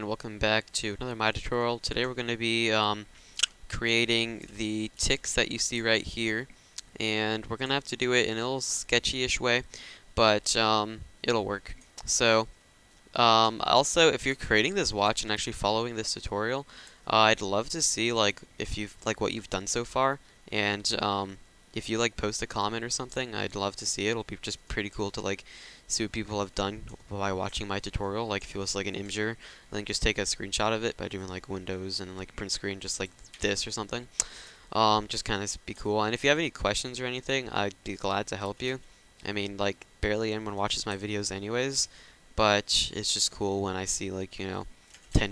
and welcome back to another My tutorial. Today we're going to be creating the ticks that you see right here, and we're going to have to do it in a little sketchy-ish way, but it'll work. So also, if you're creating this watch and actually following this tutorial, I'd love to see if you've what you've done so far, and if you post a comment or something, I'd love to see it. It'll be just pretty cool to see what people have done by watching my tutorial. Like if it was an imgur, then just take a screenshot of it by doing Windows and print screen just like this or something. Just kind of be cool. And if you have any questions or anything, I'd be glad to help you. I mean, barely anyone watches my videos anyways, but it's just cool when I see 10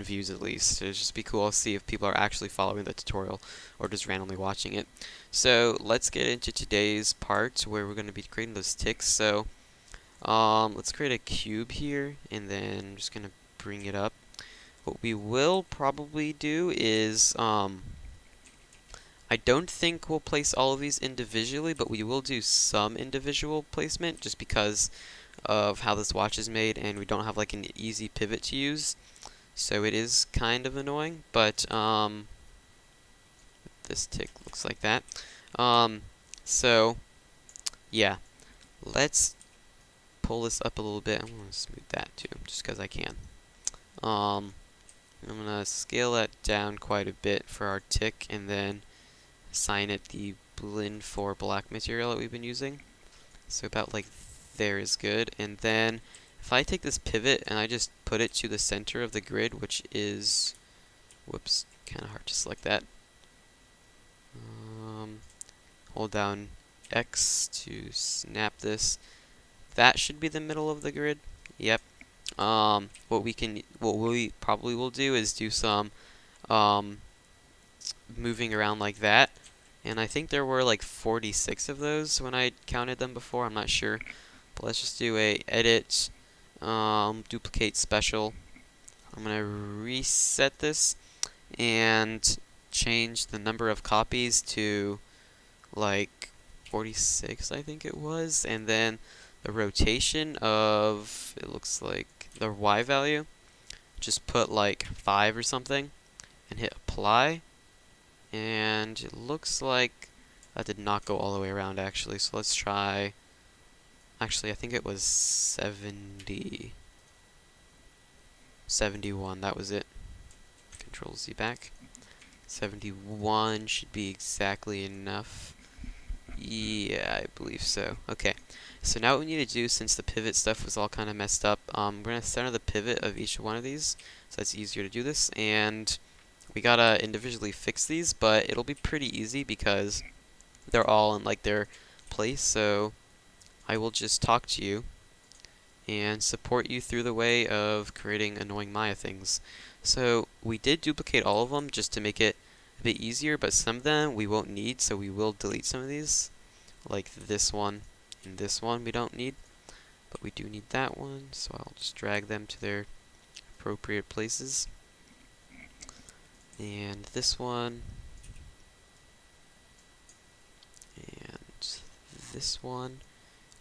views at least. It'd just be cool to see if people are actually following the tutorial or just randomly watching it. So let's get into today's part where we're going to be creating those ticks. So let's create a cube here, and then I'm just going to bring it up. What we will probably do is I don't think we'll place all of these individually, but we will do some individual placement just because of how this watch is made, and we don't have an easy pivot to use. So it is kind of annoying, but this tick looks like that. So yeah, let's pull this up a little bit. I'm going to smooth that too, just because I can. I'm going to scale that down quite a bit for our tick, and then assign it the blend for black material that we've been using. So about there is good. And then if I take this pivot and I just put it to the center of the grid, which is, whoops, kind of hard to select that. Hold down X to snap this. That should be the middle of the grid. Yep. What we probably will do is do some moving around like that. And I think there were 46 of those when I counted them before. I'm not sure. But let's just do a edit, duplicate special. I'm going to reset this and change the number of copies to 46, I think it was. And then the rotation of, it looks like the Y value, just put 5 or something and hit apply. And it looks like that did not go all the way around actually. So let's try, actually I think it was 71, that was it. Control Z back. 71 should be exactly enough. Yeah, I believe so. Okay, so now what we need to do, since the pivot stuff was all kind of messed up, we're going to center the pivot of each one of these, so it's easier to do this, and we gotta individually fix these, but it'll be pretty easy because they're all in their place, so I will just talk to you and support you through the way of creating annoying Maya things. So we did duplicate all of them just to make it a bit easier, but some of them we won't need, so we will delete some of these, like this one and this one we don't need, but we do need that one, so I'll just drag them to their appropriate places. And this one, and this one.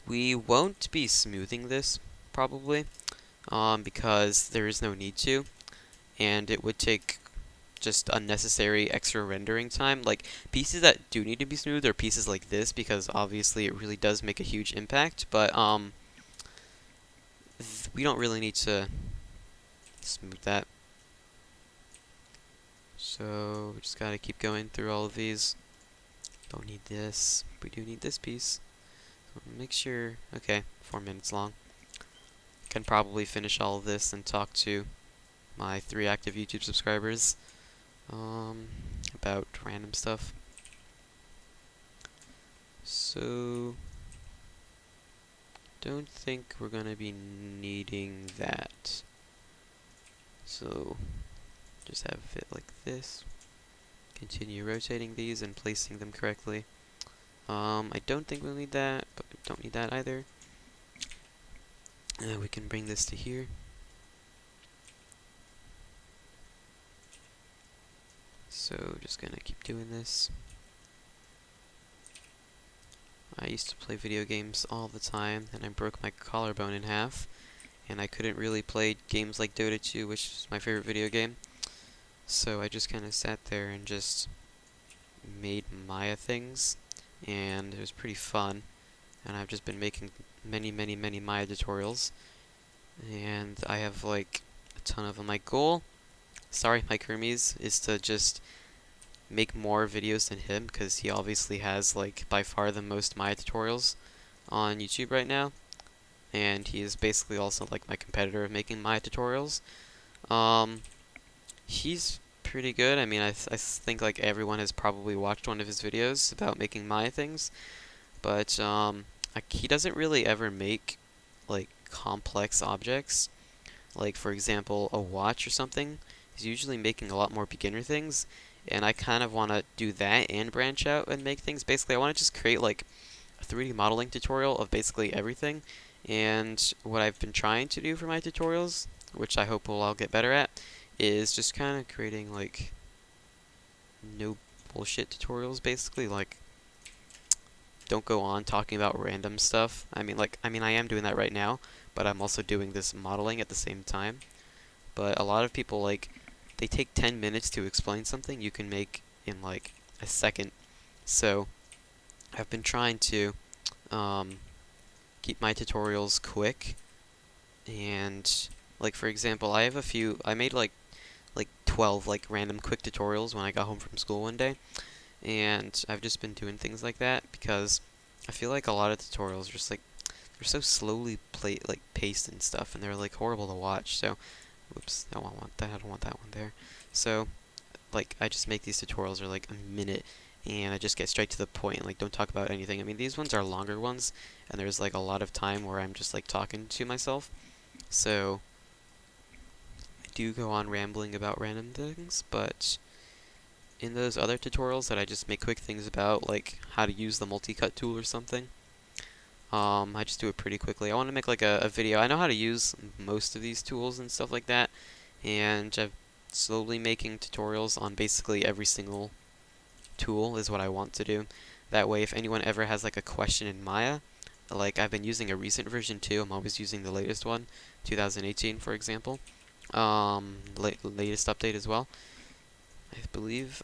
We won't be smoothing this, probably, because there is no need to, and it would take just unnecessary extra rendering time. Pieces that do need to be smooth are pieces like this, because obviously it really does make a huge impact, but we don't really need to smooth that. So we just gotta keep going through all of these. Don't need this. We do need this piece. So make sure. Okay, 4 minutes long. Can probably finish all of this and talk to my 3 active YouTube subscribers about random stuff. So don't think we're gonna be needing that. So just have it like this. Continue rotating these and placing them correctly. I don't think we'll need that, but we don't need that either. We can bring this to here. So just gonna keep doing this. I used to play video games all the time, and I broke my collarbone in half. and I couldn't really play games like Dota 2, which is my favorite video game. So I just kind of sat there and just made Maya things, and it was pretty fun. And I've just been making many Maya tutorials, and I have like a ton of them. My goal, sorry, Mike Hermes, is to just make more videos than him, because he obviously has like by far the most Maya tutorials on YouTube right now, and he is basically also like my competitor of making Maya tutorials. Um, he's pretty good. I mean, I think like everyone has probably watched one of his videos about making Maya things, but like, he doesn't really ever make like complex objects. Like for example, a watch or something. He's usually making a lot more beginner things, and I kind of want to do that and branch out and make things. Basically, I want to just create like a 3D modeling tutorial of basically everything. And what I've been trying to do for my tutorials, which I hope I'll get better at, is just kind of creating like no bullshit tutorials, basically. Like, don't go on talking about random stuff. I am doing that right now, but I'm also doing this modeling at the same time. But a lot of people, like, they take 10 minutes to explain something you can make in like a second. So I've been trying to um, keep my tutorials quick, and like for example, I made like 12 like random quick tutorials when I got home from school one day, and I've just been doing things like that because I feel like a lot of tutorials are just like they're so slowly paced and stuff, and they're like horrible to watch. So, whoops, I don't want that. I don't want that one there. So, like, I just make these tutorials are like a minute, and I just get straight to the point and like don't talk about anything. I mean, these ones are longer ones, and there's like a lot of time where I'm just like talking to myself. So, I do go on rambling about random things, but in those other tutorials that I just make quick things about, like how to use the multi-cut tool or something, I just do it pretty quickly. I want to make like a video. I know how to use most of these tools and stuff like that, and I'm slowly making tutorials on basically every single tool is what I want to do. That way, if anyone ever has like a question in Maya, like I've been using a recent version too. I'm always using the latest one, 2018 for example. Latest update as well, I believe.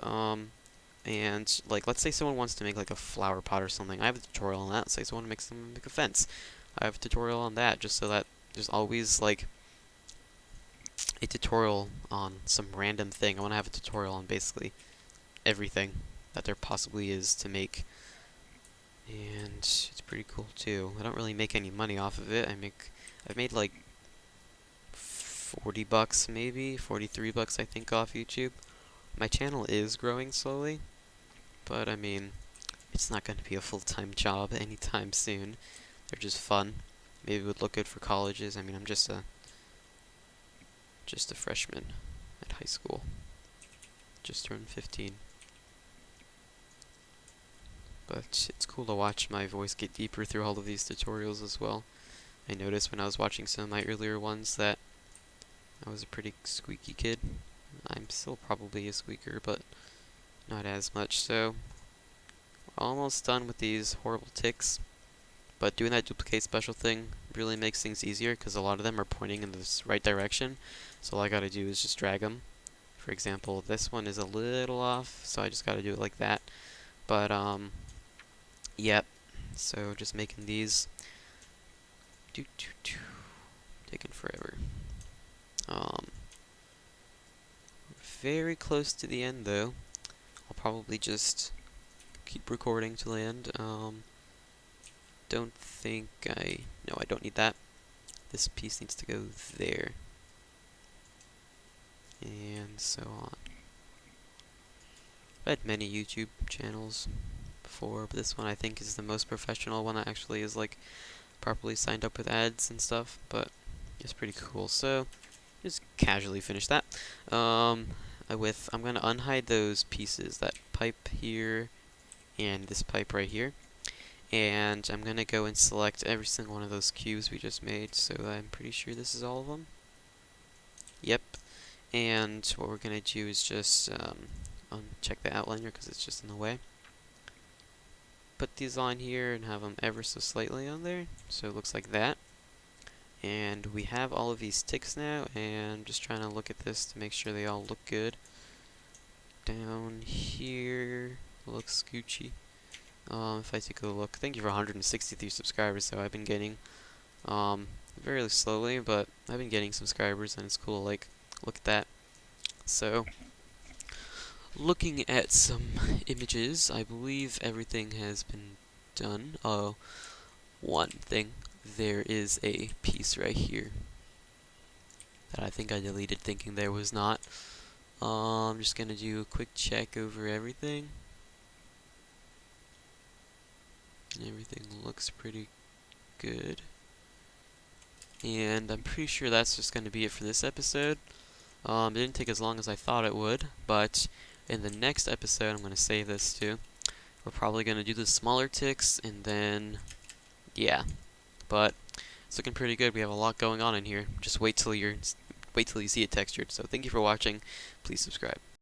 And like let's say someone wants to make like a flower pot or something. I have a tutorial on that. Say someone makes them make a fence. I have a tutorial on that, just so that there's always like a tutorial on some random thing. I want to have a tutorial on basically everything that there possibly is to make. And it's pretty cool too. I don't really make any money off of it. I've made like 40 bucks maybe, 43 bucks I think off YouTube. My channel is growing slowly, but I mean, it's not going to be a full-time job anytime soon. They're just fun. Maybe it would look good for colleges. I mean, I'm just a freshman at high school. Just turned 15. But it's cool to watch my voice get deeper through all of these tutorials as well. I noticed when I was watching some of my earlier ones that I was a pretty squeaky kid. I'm still probably a squeaker, but not as much. So, almost done with these horrible ticks. But doing that duplicate special thing really makes things easier because a lot of them are pointing in this right direction. So all I gotta do is just drag them. For example, this one is a little off, so I just gotta do it like that. But, yep. So just making these. Taking forever. Very close to the end though. I'll probably just keep recording till the end. Don't think no, I don't need that. This piece needs to go there. And so on. I've had many YouTube channels before, but this one I think is the most professional one that actually is like properly signed up with ads and stuff, but it's pretty cool. So just casually finish that. I'm gonna unhide those pieces, that pipe here and this pipe right here. And I'm gonna go and select every single one of those cubes we just made, so I'm pretty sure this is all of them. Yep. And what we're gonna do is just uncheck the outliner because it's just in the way. Put these on here and have them ever so slightly on there, so it looks like that. And we have all of these ticks now, and I'm just trying to look at this to make sure they all look good. Down here, looks Gucci. If I take a look, thank you for 163 subscribers. So I've been getting, very slowly, but I've been getting subscribers, and it's cool. Like, look at that. So, looking at some images, I believe everything has been done. Oh, one thing, there is a piece right here that I think I deleted, thinking there was not. I'm just gonna do a quick check over everything. Everything looks pretty good. And I'm pretty sure that's just going to be it for this episode. It didn't take as long as I thought it would, but in the next episode, I'm going to save this too. We're probably going to do the smaller ticks, and then, yeah. But it's looking pretty good. We have a lot going on in here. Just wait till you see it textured. So thank you for watching. Please subscribe.